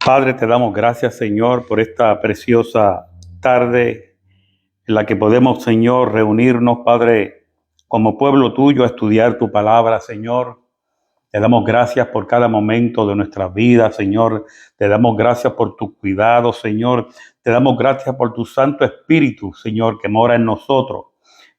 Padre, te damos gracias, Señor, por esta preciosa tarde en la que podemos, Señor, reunirnos, Padre, como pueblo tuyo a estudiar tu palabra, Señor. Te damos gracias por cada momento de nuestra vida, Señor. Te damos gracias por tu cuidado, Señor. Te damos gracias por tu Santo Espíritu, Señor, que mora en nosotros.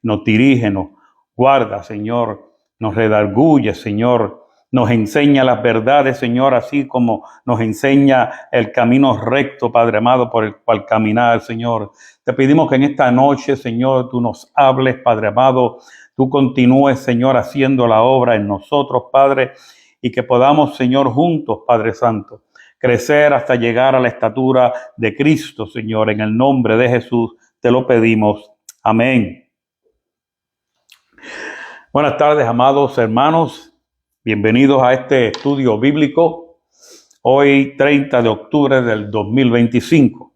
Nos dirige, nos guarda, Señor. Nos redarguye, Señor. Nos enseña las verdades, Señor, así como nos enseña el camino recto, Padre amado, por el cual caminar, Señor. Te pedimos que en esta noche, Señor, tú nos hables, Padre amado. Tú continúes, Señor, haciendo la obra en nosotros, Padre, y que podamos, Señor, juntos, Padre Santo, crecer hasta llegar a la estatura de Cristo, Señor. En el nombre de Jesús te lo pedimos. Amén. Buenas tardes, amados hermanos. Bienvenidos a este estudio bíblico. Hoy, 30 de octubre del 2025.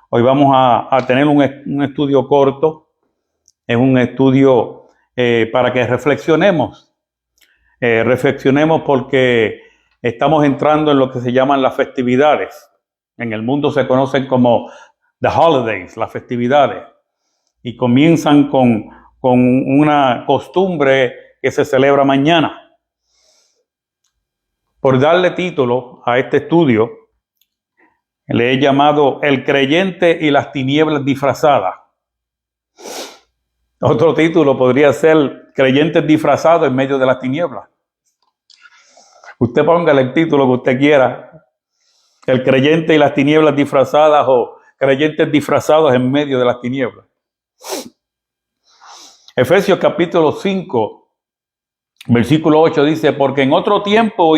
Hoy vamos a tener un estudio corto. Es un estudio para que reflexionemos. Reflexionemos porque estamos entrando en lo que se llaman las festividades. En el mundo se conocen como the holidays, las festividades. Y comienzan con una costumbre que se celebra mañana. Por darle título a este estudio, le he llamado El creyente y las tinieblas disfrazadas. Otro título podría ser Creyentes disfrazados en medio de las tinieblas. Usted póngale el título que usted quiera. El creyente y las tinieblas disfrazadas o creyentes disfrazados en medio de las tinieblas. Efesios capítulo 5, versículo 8 dice, porque en otro tiempo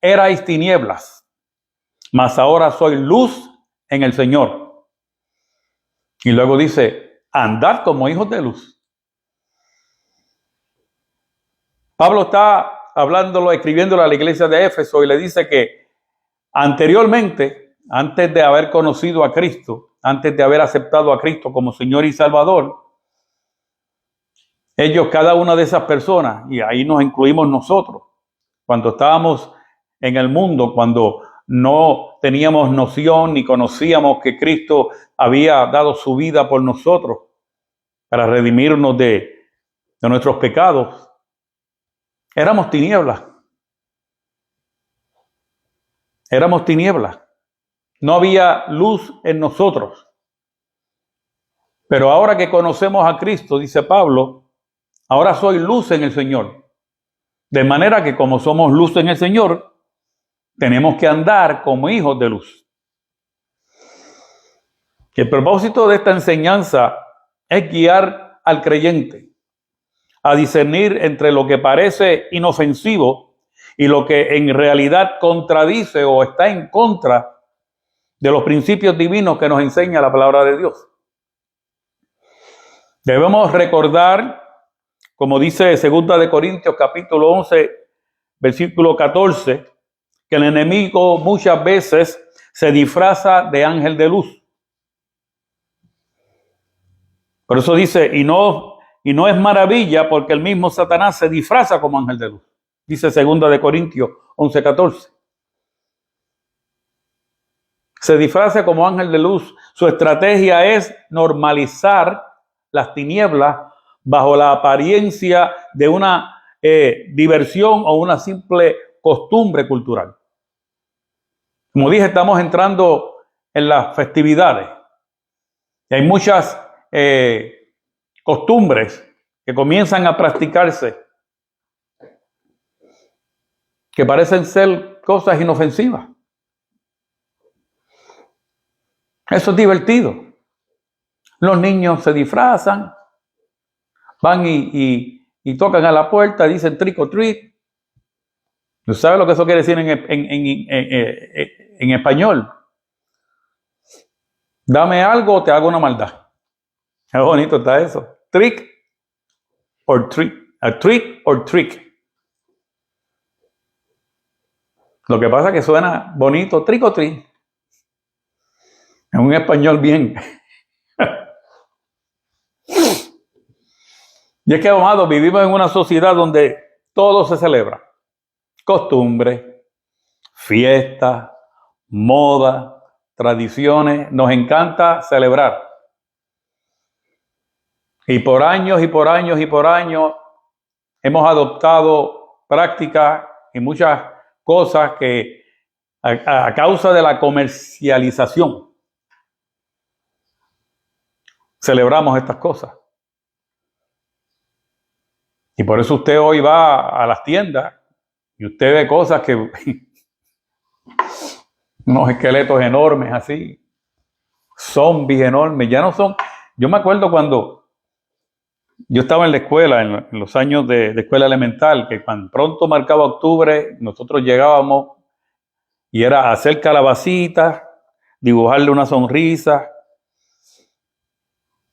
erais tinieblas, mas ahora soy luz en el Señor. Y luego dice, andad como hijos de luz. Pablo está escribiéndolo a la iglesia de Éfeso y le dice que anteriormente, antes de haber conocido a Cristo, antes de haber aceptado a Cristo como Señor y Salvador, ellos, cada una de esas personas, y ahí nos incluimos nosotros, cuando estábamos en el mundo, cuando no teníamos noción ni conocíamos que Cristo había dado su vida por nosotros para redimirnos de nuestros pecados, éramos tinieblas. Éramos tinieblas. No había luz en nosotros. Pero ahora que conocemos a Cristo, dice Pablo, ahora soy luz en el Señor. De manera que como somos luz en el Señor, tenemos que andar como hijos de luz. El propósito de esta enseñanza es guiar al creyente a discernir entre lo que parece inofensivo y lo que en realidad contradice o está en contra de los principios divinos que nos enseña la palabra de Dios. Debemos recordar, como dice 2 de Corintios capítulo 11, versículo 14, que el enemigo muchas veces se disfraza de ángel de luz. Por eso dice, y no es maravilla porque el mismo Satanás se disfraza como ángel de luz. Dice 2 de Corintios 11, 14. Se disfraza como ángel de luz. Su estrategia es normalizar las tinieblas bajo la apariencia de una diversión o una simple costumbre cultural. Como dije, estamos entrando en las festividades. Y hay muchas costumbres que comienzan a practicarse que parecen ser cosas inofensivas. Eso es divertido. Los niños se disfrazan, van y tocan a la puerta, dicen trick or treat. ¿Tú sabes lo que eso quiere decir en español? Dame algo o te hago una maldad. Qué bonito está eso. Trick or treat. A trick or trick. Lo que pasa es que suena bonito, trick or treat. En un español bien. Y es que, amados, vivimos en una sociedad donde todo se celebra. Costumbres, fiestas, moda, tradiciones. Nos encanta celebrar. Y por años y por años y por años hemos adoptado prácticas y muchas cosas que a causa de la comercialización celebramos estas cosas. Y por eso usted hoy va a las tiendas y usted ve cosas que unos esqueletos enormes así, zombies enormes, ya no son. Yo me acuerdo cuando yo estaba en la escuela, en los años de escuela elemental, que cuando pronto marcaba octubre, nosotros llegábamos y era hacer calabacitas, dibujarle una sonrisa,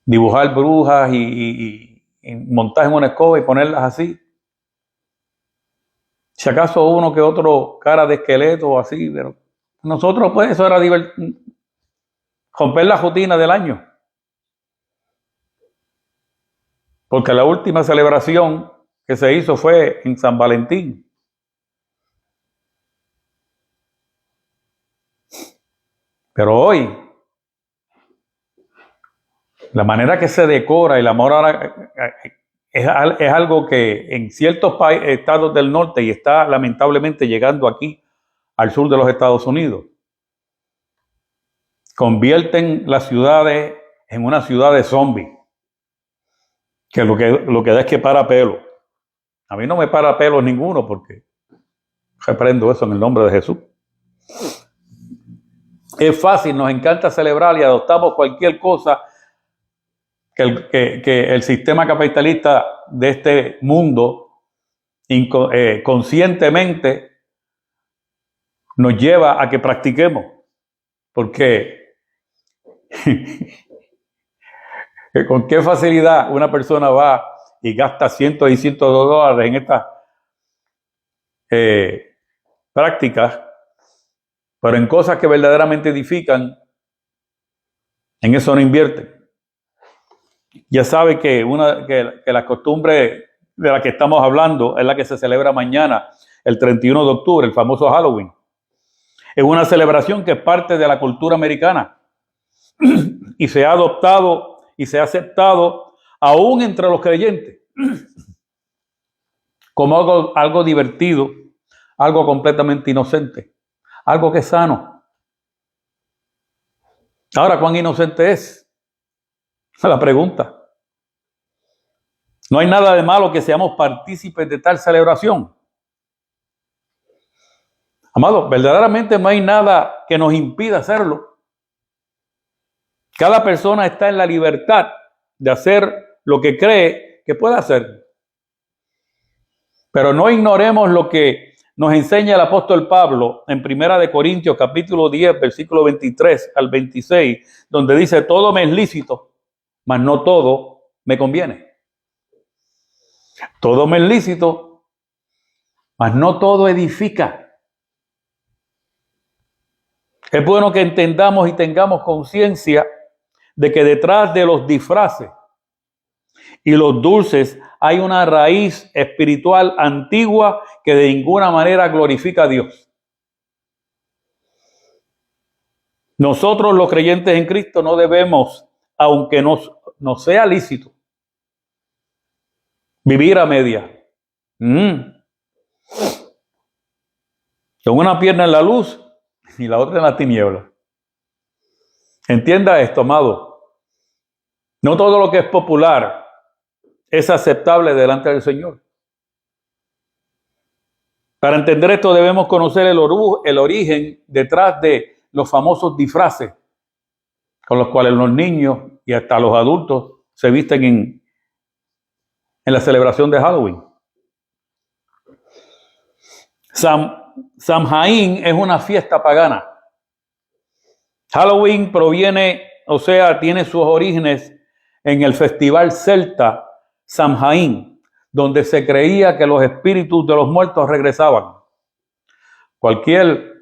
dibujar brujas y montar en una escoba y ponerlas así. Si acaso uno que otro cara de esqueleto o así, pero nosotros pues eso era romper la rutina del año. Porque la última celebración que se hizo fue en San Valentín. Pero hoy, la manera que se decora el amor ahora es algo que en ciertos estados del norte y está lamentablemente llegando aquí al sur de los Estados Unidos, convierten las ciudades en una ciudad de zombies. Que lo que da es que para pelo. A mí no me para pelo ninguno porque reprendo eso en el nombre de Jesús. Es fácil, nos encanta celebrar y adoptamos cualquier cosa que el sistema capitalista de este mundo conscientemente nos lleva a que practiquemos. Porque con qué facilidad una persona va y gasta cientos y cientos de dólares en estas prácticas, pero en cosas que verdaderamente edifican, en eso no invierten. Ya sabe que la costumbre de la que estamos hablando es la que se celebra mañana, el 31 de octubre, el famoso Halloween. Es una celebración que es parte de la cultura americana y se ha adoptado y se ha aceptado aún entre los creyentes como algo divertido, algo completamente inocente, algo que es sano. Ahora, ¿cuán inocente es? La pregunta. No hay nada de malo que seamos partícipes de tal celebración. Amados, verdaderamente no hay nada que nos impida hacerlo. Cada persona está en la libertad de hacer lo que cree que puede hacer. Pero no ignoremos lo que nos enseña el apóstol Pablo en 1 Corintios capítulo 10, versículo 23 al 26, donde dice: todo me es lícito, mas no todo me conviene. Todo me es lícito, mas no todo edifica. Es bueno que entendamos y tengamos conciencia de que detrás de los disfraces y los dulces hay una raíz espiritual antigua que de ninguna manera glorifica a Dios. Nosotros los creyentes en Cristo no debemos, aunque nos sea lícito, vivir a media. Con una pierna en la luz y la otra en la tiniebla. Entienda esto, amado. No todo lo que es popular es aceptable delante del Señor. Para entender esto debemos conocer el origen detrás de los famosos disfraces con los cuales los niños y hasta los adultos se visten en la celebración de Halloween. Samhain es una fiesta pagana. Halloween tiene sus orígenes en el festival celta Samhain, donde se creía que los espíritus de los muertos regresaban. Cualquier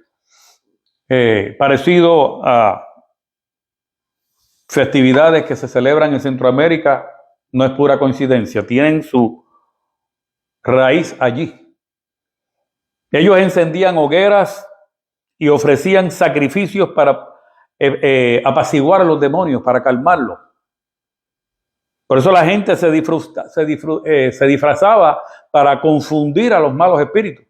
parecido a festividades que se celebran en Centroamérica no es pura coincidencia, tienen su raíz allí. Ellos encendían hogueras y ofrecían sacrificios para apaciguar a los demonios, para calmarlos. Por eso la gente se disfrazaba para confundir a los malos espíritus.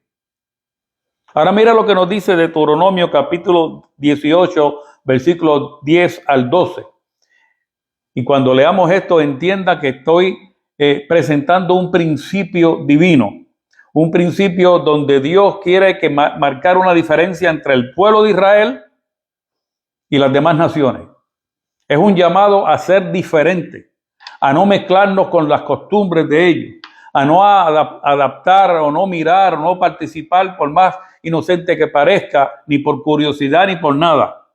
Ahora mira lo que nos dice Deuteronomio capítulo 18, versículos 10 al 12. Y cuando leamos esto, entienda que estoy presentando un principio divino. Un principio donde Dios quiere que marcar una diferencia entre el pueblo de Israel y las demás naciones. Es un llamado a ser diferente, a no mezclarnos con las costumbres de ellos, a no adaptar o no mirar o no participar, por más inocente que parezca, ni por curiosidad ni por nada.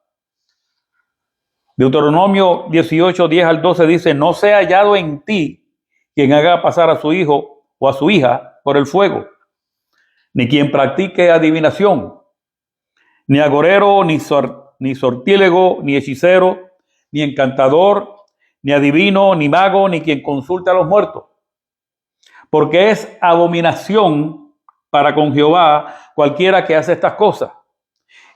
Deuteronomio 18, 10 al 12 dice: no sea hallado en ti quien haga pasar a su hijo o a su hija por el fuego, ni quien practique adivinación, ni agorero, ni sortílego, ni hechicero, ni encantador, ni adivino, ni mago, ni quien consulte a los muertos. Porque es abominación para con Jehová cualquiera que hace estas cosas.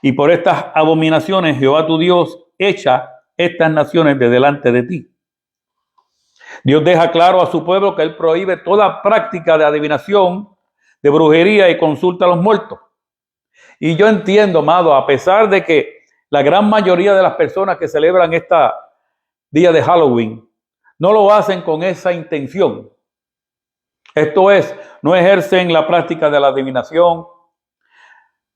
Y por estas abominaciones Jehová tu Dios echa estas naciones de delante de ti. Dios deja claro a su pueblo que Él prohíbe toda práctica de adivinación, de brujería y consulta a los muertos. Y yo entiendo, amado, a pesar de que la gran mayoría de las personas que celebran este día de Halloween no lo hacen con esa intención. Esto es, no ejercen la práctica de la adivinación,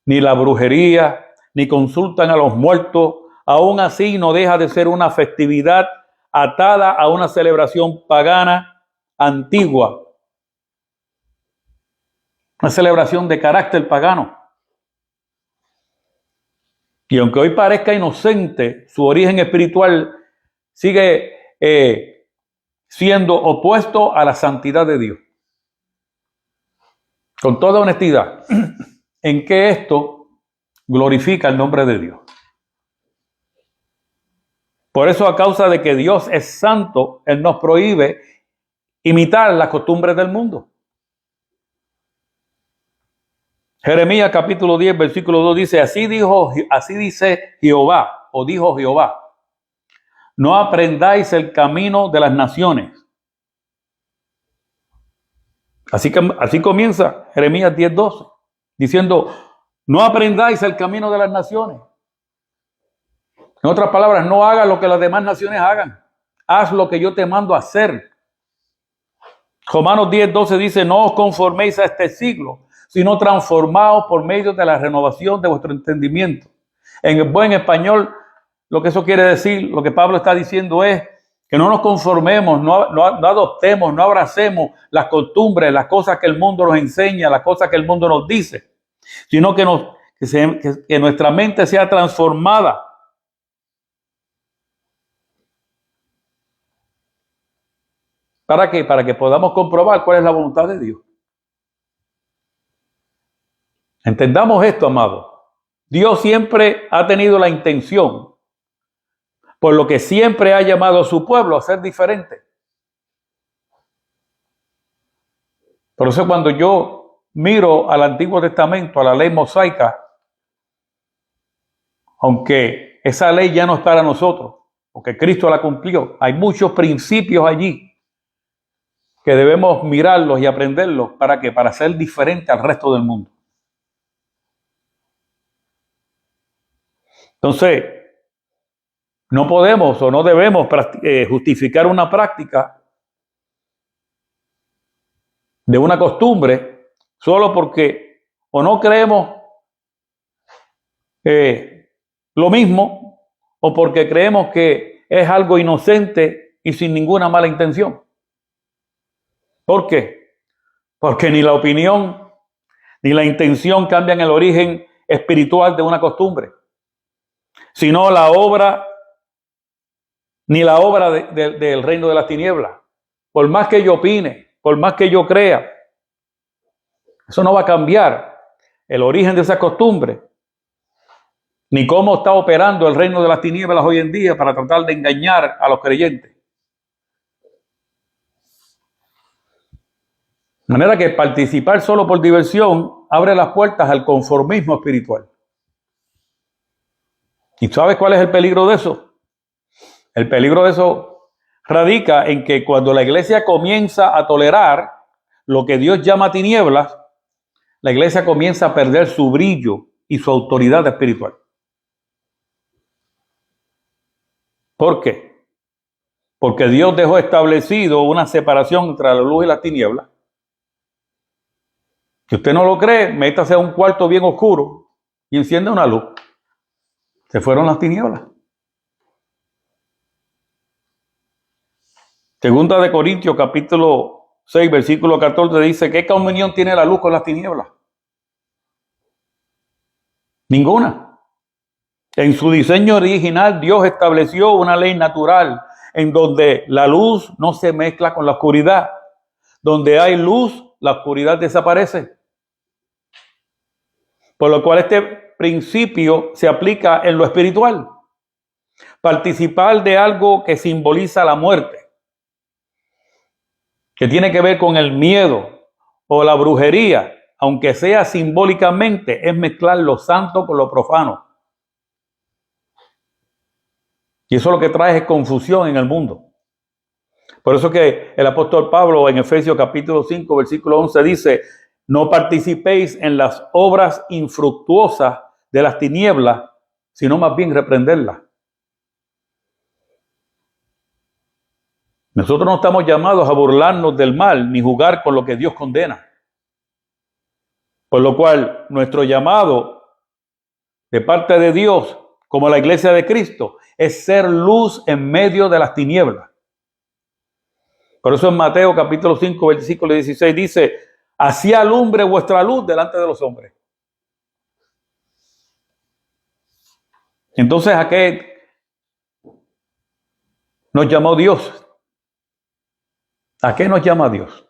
ni la brujería, ni consultan a los muertos. Aún así no deja de ser una festividad atada a una celebración pagana antigua. Una celebración de carácter pagano. Y aunque hoy parezca inocente, su origen espiritual sigue siendo opuesto a la santidad de Dios. Con toda honestidad, ¿en qué esto glorifica el nombre de Dios? Por eso, a causa de que Dios es santo, Él nos prohíbe imitar las costumbres del mundo. Jeremías capítulo 10, versículo 2 dice: así dice Jehová, o dijo Jehová, no aprendáis el camino de las naciones. Así comienza Jeremías 10, 12, diciendo: no aprendáis el camino de las naciones. En otras palabras, no hagas lo que las demás naciones hagan. Haz lo que yo te mando a hacer. Romanos 10, 12 dice: no os conforméis a este siglo, sino transformaos por medio de la renovación de vuestro entendimiento. En el buen español, lo que eso quiere decir, lo que Pablo está diciendo es que no nos conformemos, no adoptemos, no abracemos las costumbres, las cosas que el mundo nos enseña, las cosas que el mundo nos dice, sino que nuestra mente sea transformada. ¿Para qué? Para que podamos comprobar cuál es la voluntad de Dios. Entendamos esto, amado. Dios siempre ha tenido la intención, por lo que siempre ha llamado a su pueblo a ser diferente. Por eso cuando yo miro al Antiguo Testamento, a la ley mosaica, aunque esa ley ya no es para nosotros, porque Cristo la cumplió, hay muchos principios allí que debemos mirarlos y aprenderlos. ¿Para qué? Para ser diferente al resto del mundo. Entonces, no podemos o no debemos justificar una práctica de una costumbre solo porque o no creemos lo mismo o porque creemos que es algo inocente y sin ninguna mala intención. ¿Por qué? Porque ni la opinión ni la intención cambian el origen espiritual de una costumbre, sino la obra, ni la obra del reino de las tinieblas. Por más que yo opine, por más que yo crea, eso no va a cambiar el origen de esa costumbre, ni cómo está operando el reino de las tinieblas hoy en día para tratar de engañar a los creyentes. De manera que participar solo por diversión abre las puertas al conformismo espiritual. ¿Y sabes cuál es el peligro de eso? El peligro de eso radica en que cuando la iglesia comienza a tolerar lo que Dios llama tinieblas, la iglesia comienza a perder su brillo y su autoridad espiritual. ¿Por qué? Porque Dios dejó establecido una separación entre la luz y las tinieblas. Si usted no lo cree, métase a un cuarto bien oscuro y encienda una luz. Se fueron las tinieblas. Segunda de Corintios, capítulo 6, versículo 14, dice: ¿qué comunión tiene la luz con las tinieblas? Ninguna. En su diseño original, Dios estableció una ley natural en donde la luz no se mezcla con la oscuridad. Donde hay luz, la oscuridad desaparece. Por lo cual este principio se aplica en lo espiritual. Participar de algo que simboliza la muerte, que tiene que ver con el miedo o la brujería, aunque sea simbólicamente, es mezclar lo santo con lo profano. Y eso lo que trae es confusión en el mundo. Por eso que el apóstol Pablo en Efesios capítulo 5, versículo 11 dice: no participéis en las obras infructuosas de las tinieblas, sino más bien reprenderlas. Nosotros no estamos llamados a burlarnos del mal ni jugar con lo que Dios condena. Por lo cual, nuestro llamado de parte de Dios, como la iglesia de Cristo, es ser luz en medio de las tinieblas. Por eso en Mateo capítulo 5, versículo 16 dice: así alumbre vuestra luz delante de los hombres. Entonces, ¿a qué nos llamó Dios? ¿A qué nos llama Dios?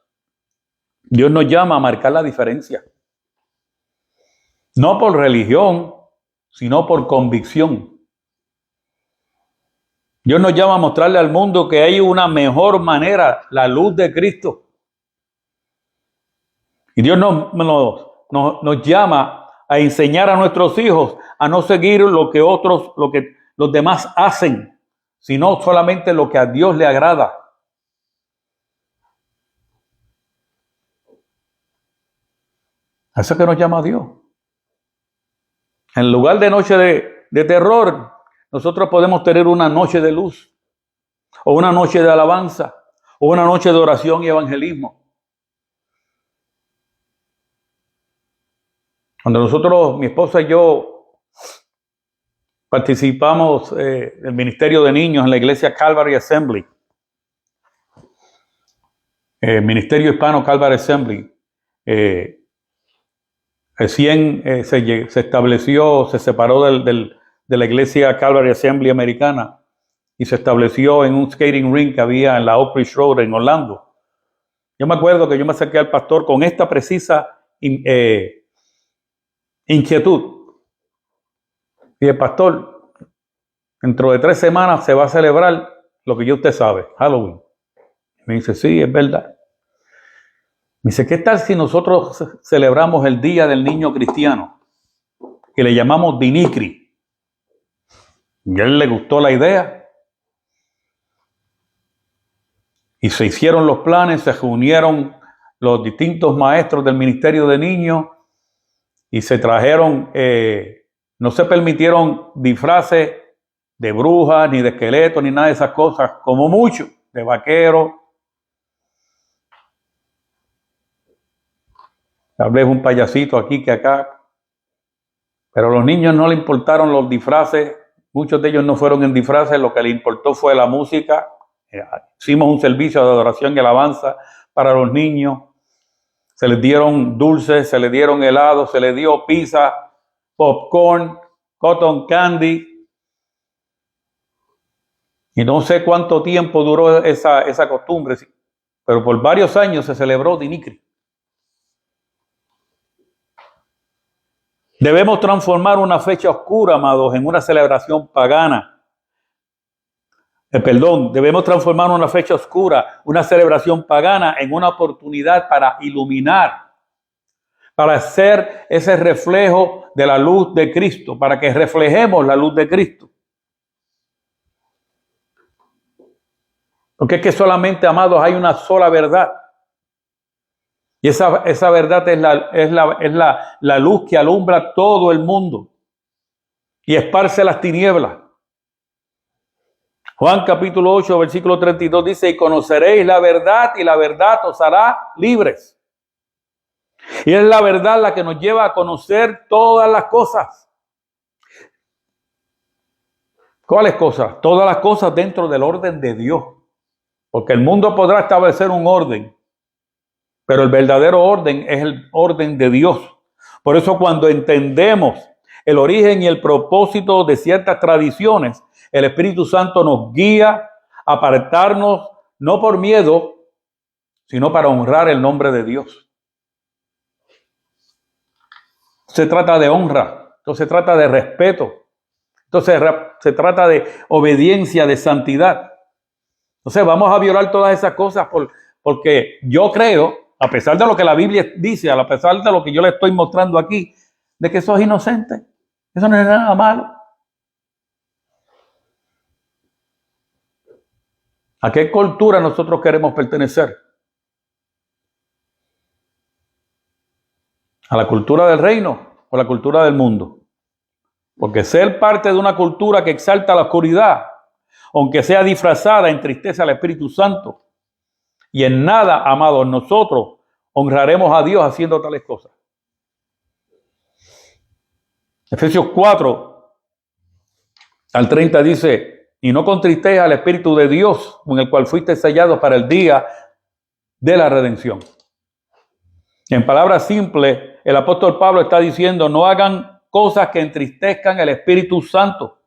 Dios nos llama a marcar la diferencia. No por religión, sino por convicción. Dios nos llama a mostrarle al mundo que hay una mejor manera, la luz de Cristo. Y Dios nos llama a enseñar a nuestros hijos a no seguir lo que los demás hacen, sino solamente lo que a Dios le agrada. A eso que nos llama Dios. En lugar de noche de terror, nosotros podemos tener una noche de luz, o una noche de alabanza, o una noche de oración y evangelismo. Cuando nosotros, mi esposa y yo, participamos del ministerio de niños en la iglesia Calvary Assembly, Ministerio Hispano Calvary Assembly, recién se estableció, se separó de la iglesia Calvary Assembly americana y se estableció en un skating rink que había en la Oak Ridge Road en Orlando. Yo me acuerdo que yo me acerqué al pastor con esta precisa inquietud. Y el pastor, dentro de 3 semanas se va a celebrar lo que ya usted sabe, Halloween. Me dice: sí, es verdad. Me dice: ¿qué tal si nosotros celebramos el Día del Niño Cristiano? Que le llamamos Dinicri. Y a él le gustó la idea. Y se hicieron los planes, se reunieron los distintos maestros del Ministerio de Niños y se trajeron, no se permitieron disfraces de brujas, ni de esqueletos, ni nada de esas cosas, como mucho, de vaqueros. Tal vez un payasito aquí que acá. Pero a los niños no le importaron los disfraces. Muchos de ellos no fueron en disfraces. Lo que les importó fue la música. Hicimos un servicio de adoración y alabanza para los niños. Se les dieron dulces, se les dieron helados, se les dio pizza, popcorn, cotton candy. Y no sé cuánto tiempo duró esa costumbre, pero por varios años se celebró Dinicri. Debemos transformar una fecha oscura, amados, en una celebración pagana. Debemos transformar una fecha oscura, una celebración pagana, en una oportunidad para iluminar, para ser ese reflejo de la luz de Cristo, para que reflejemos la luz de Cristo. Porque es que solamente, amados, hay una sola verdad. Y esa verdad es la luz que alumbra todo el mundo y esparce las tinieblas. Juan capítulo 8, versículo 32 dice: y conoceréis la verdad, y la verdad os hará libres. Y es la verdad la que nos lleva a conocer todas las cosas. ¿Cuáles cosas? Todas las cosas dentro del orden de Dios. Porque el mundo podrá establecer un orden, pero el verdadero orden es el orden de Dios. Por eso cuando entendemos el origen y el propósito de ciertas tradiciones, el Espíritu Santo nos guía a apartarnos no por miedo, sino para honrar el nombre de Dios. Se trata de honra, entonces se trata de respeto, entonces se trata de obediencia, de santidad. Entonces vamos a violar todas esas cosas porque yo creo, a pesar de lo que la Biblia dice, a pesar de lo que yo le estoy mostrando aquí, de que sos inocente. Eso no es nada malo. ¿A qué cultura nosotros queremos pertenecer? ¿A la cultura del reino o la cultura del mundo? Porque ser parte de una cultura que exalta la oscuridad, aunque sea disfrazada, entristece al Espíritu Santo. Y en nada, amados, nosotros honraremos a Dios haciendo tales cosas. Efesios 4 al 30 dice: y no contristéis al Espíritu de Dios, con el cual fuiste sellados para el día de la redención. En palabras simples, el apóstol Pablo está diciendo: no hagan cosas que entristezcan el Espíritu Santo.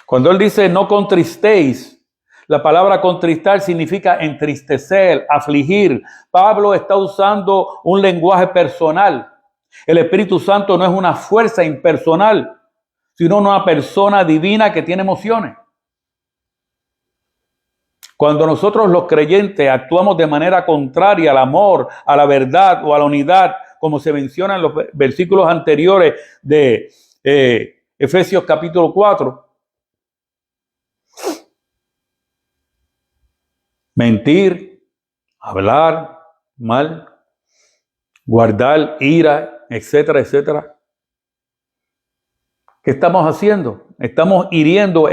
Cuando él dice no contristéis, la palabra contristar significa entristecer, afligir. Pablo está usando un lenguaje personal. El Espíritu Santo no es una fuerza impersonal, sino una persona divina que tiene emociones. Cuando nosotros los creyentes actuamos de manera contraria al amor, a la verdad o a la unidad, como se menciona en los versículos anteriores de Efesios capítulo 4, mentir, hablar mal, guardar ira, etcétera, etcétera. ¿Qué estamos haciendo? Estamos hiriendo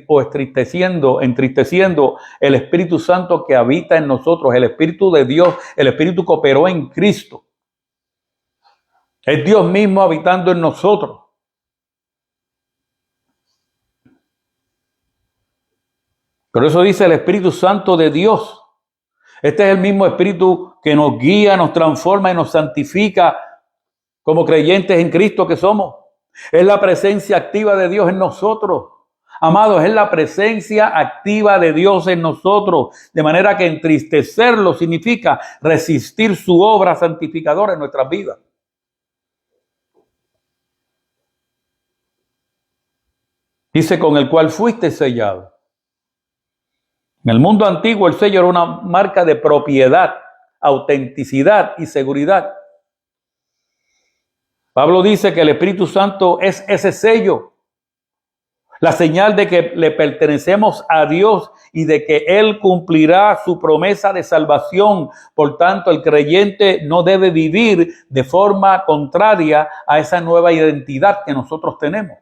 o entristeciendo el Espíritu Santo que habita en nosotros, el Espíritu de Dios, el Espíritu que operó en Cristo. Es Dios mismo habitando en nosotros. Pero eso dice el Espíritu Santo de Dios. Este es el mismo Espíritu que nos guía, nos transforma y nos santifica como creyentes en Cristo que somos. Es la presencia activa de Dios en nosotros. Amados, es la presencia activa de Dios en nosotros. De manera que entristecerlo significa resistir su obra santificadora en nuestras vidas. Dice: con el cual fuiste sellado. En el mundo antiguo el sello era una marca de propiedad, autenticidad y seguridad. Pablo dice que el Espíritu Santo es ese sello, la señal de que le pertenecemos a Dios y de que Él cumplirá su promesa de salvación. Por tanto, el creyente no debe vivir de forma contraria a esa nueva identidad que nosotros tenemos.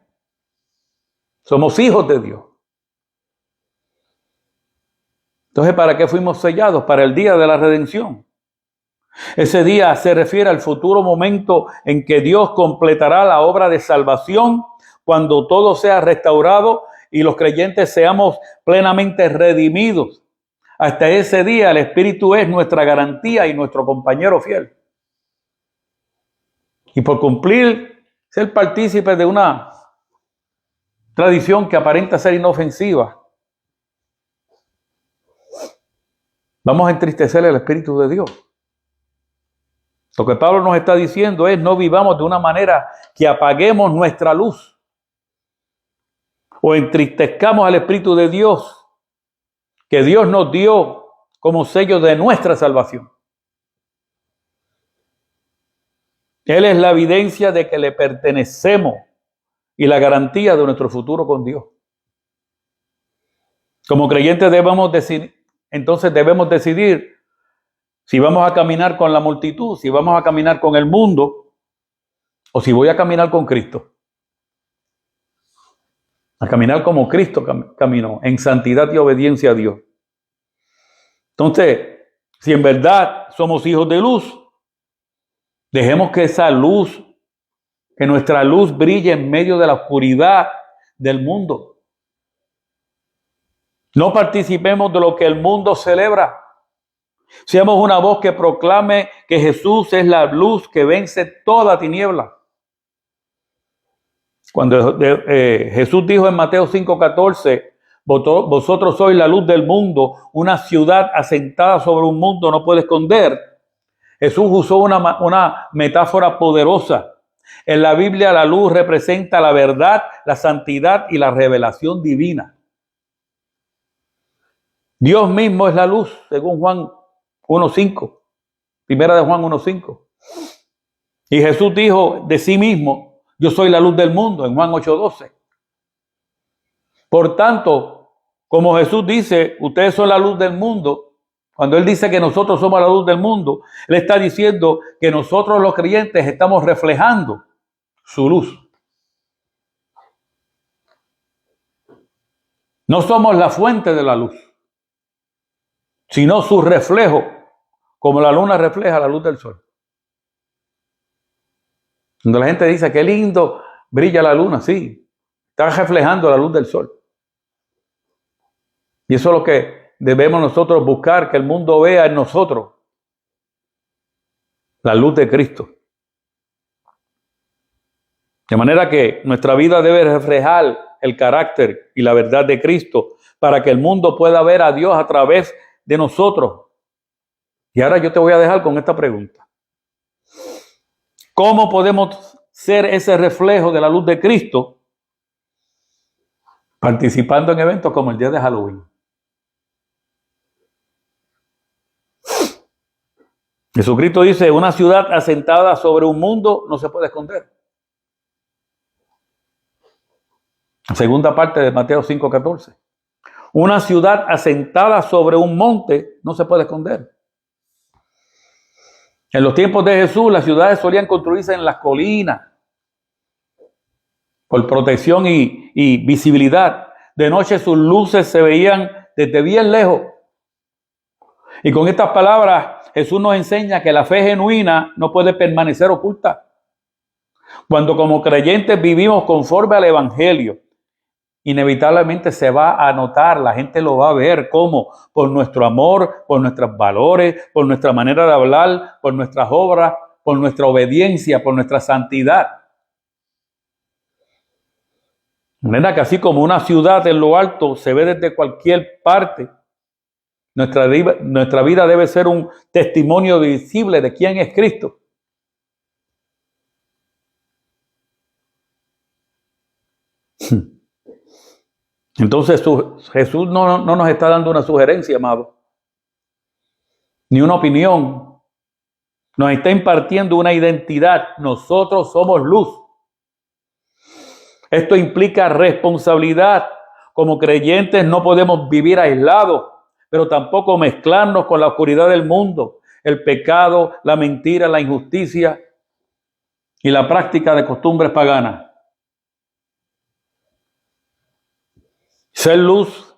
Somos hijos de Dios. Entonces, ¿para qué fuimos sellados? Para el día de la redención. Ese día se refiere al futuro momento en que Dios completará la obra de salvación, cuando todo sea restaurado y los creyentes seamos plenamente redimidos. Hasta ese día el Espíritu es nuestra garantía y nuestro compañero fiel. Y por ser partícipes de una tradición que aparenta ser inofensiva, vamos a entristecer el Espíritu de Dios. Lo que Pablo nos está diciendo es: no vivamos de una manera que apaguemos nuestra luz o entristezcamos al Espíritu de Dios que Dios nos dio como sello de nuestra salvación. Él es la evidencia de que le pertenecemos y la garantía de nuestro futuro con Dios. Como creyentes debemos decidir si vamos a caminar con la multitud, si vamos a caminar con el mundo o si voy a caminar con Cristo. A caminar como Cristo caminó, en santidad y obediencia a Dios. Entonces, si en verdad somos hijos de luz, dejemos que esa luz, que nuestra luz brille en medio de la oscuridad del mundo. No participemos de lo que el mundo celebra. Seamos una voz que proclame que Jesús es la luz que vence toda tiniebla. Cuando Jesús dijo en Mateo 5:14, vosotros sois la luz del mundo, una ciudad asentada sobre un mundo no puede esconder. Jesús usó una metáfora poderosa. En la Biblia la luz representa la verdad, la santidad y la revelación divina. Dios mismo es la luz, según Juan 1:5, primera de Juan 1:5. Y Jesús dijo de sí mismo, yo soy la luz del mundo, en Juan 8:12. Por tanto, como Jesús dice, ustedes son la luz del mundo, cuando Él dice que nosotros somos la luz del mundo, Él está diciendo que nosotros los creyentes estamos reflejando su luz. No somos la fuente de la luz, sino su reflejo, como la luna refleja la luz del sol. Cuando la gente dice, qué lindo brilla la luna, sí, está reflejando la luz del sol. Y eso es lo que debemos nosotros buscar, que el mundo vea en nosotros la luz de Cristo. De manera que nuestra vida debe reflejar el carácter y la verdad de Cristo para que el mundo pueda ver a Dios a través de nosotros. Y ahora yo te voy a dejar con esta pregunta. ¿Cómo podemos ser ese reflejo de la luz de Cristo participando en eventos como el día de Halloween? Jesucristo dice, una ciudad asentada sobre un mundo no se puede esconder. Segunda parte de Mateo 5:14. Una ciudad asentada sobre un monte no se puede esconder. En los tiempos de Jesús, las ciudades solían construirse en las colinas por protección y visibilidad. De noche sus luces se veían desde bien lejos. Y con estas palabras, Jesús nos enseña que la fe genuina no puede permanecer oculta. Cuando como creyentes vivimos conforme al Evangelio, inevitablemente se va a notar, la gente lo va a ver. ¿Cómo? Por nuestro amor, por nuestros valores, por nuestra manera de hablar, por nuestras obras, por nuestra obediencia, por nuestra santidad. De manera que así como una ciudad en lo alto se ve desde cualquier parte, nuestra vida debe ser un testimonio visible de quién es Cristo. Entonces Jesús no nos está dando una sugerencia, amado, ni una opinión. Nos está impartiendo una identidad. Nosotros somos luz. Esto implica responsabilidad. Como creyentes no podemos vivir aislados, pero tampoco mezclarnos con la oscuridad del mundo, el pecado, la mentira, la injusticia y la práctica de costumbres paganas. Ser luz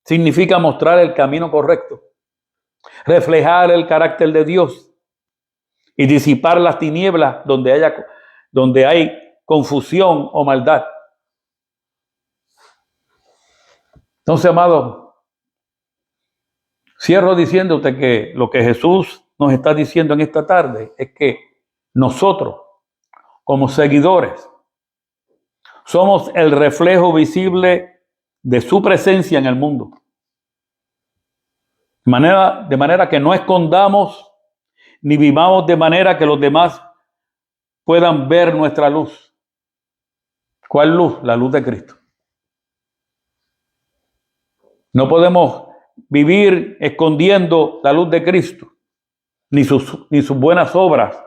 significa mostrar el camino correcto, reflejar el carácter de Dios y disipar las tinieblas donde hay confusión o maldad. Entonces, amado, cierro diciéndote que lo que Jesús nos está diciendo en esta tarde es que nosotros, como seguidores, somos el reflejo visible de su presencia en el mundo. De manera que no escondamos ni vivamos de manera que los demás puedan ver nuestra luz. ¿Cuál luz? La luz de Cristo. No podemos vivir escondiendo la luz de Cristo, ni sus buenas obras,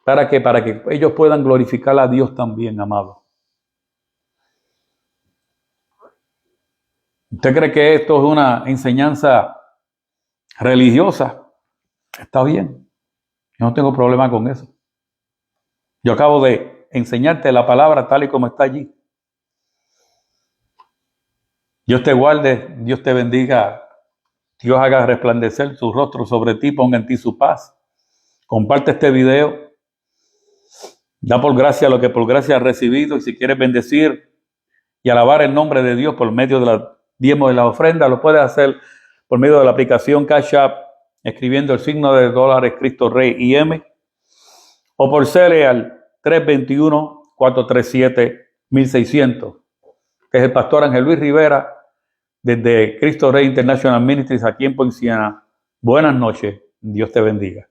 ¿Para qué? Para que ellos puedan glorificar a Dios también, amado. ¿Usted cree que esto es una enseñanza religiosa? Está bien. Yo no tengo problema con eso. Yo acabo de enseñarte la palabra tal y como está allí. Dios te guarde, Dios te bendiga, Dios haga resplandecer su rostro sobre ti, ponga en ti su paz. Comparte este video. Da por gracia lo que por gracia has recibido. Y si quieres bendecir y alabar el nombre de Dios por medio de la diezmo de la ofrenda, lo puedes hacer por medio de la aplicación Cash App, escribiendo el signo de dólares Cristo Rey IM, o por Cele al 321-437-1600, que es el pastor Ángel Luis Rivera, desde Cristo Rey International Ministries aquí en Poinciana. Buenas noches, Dios te bendiga.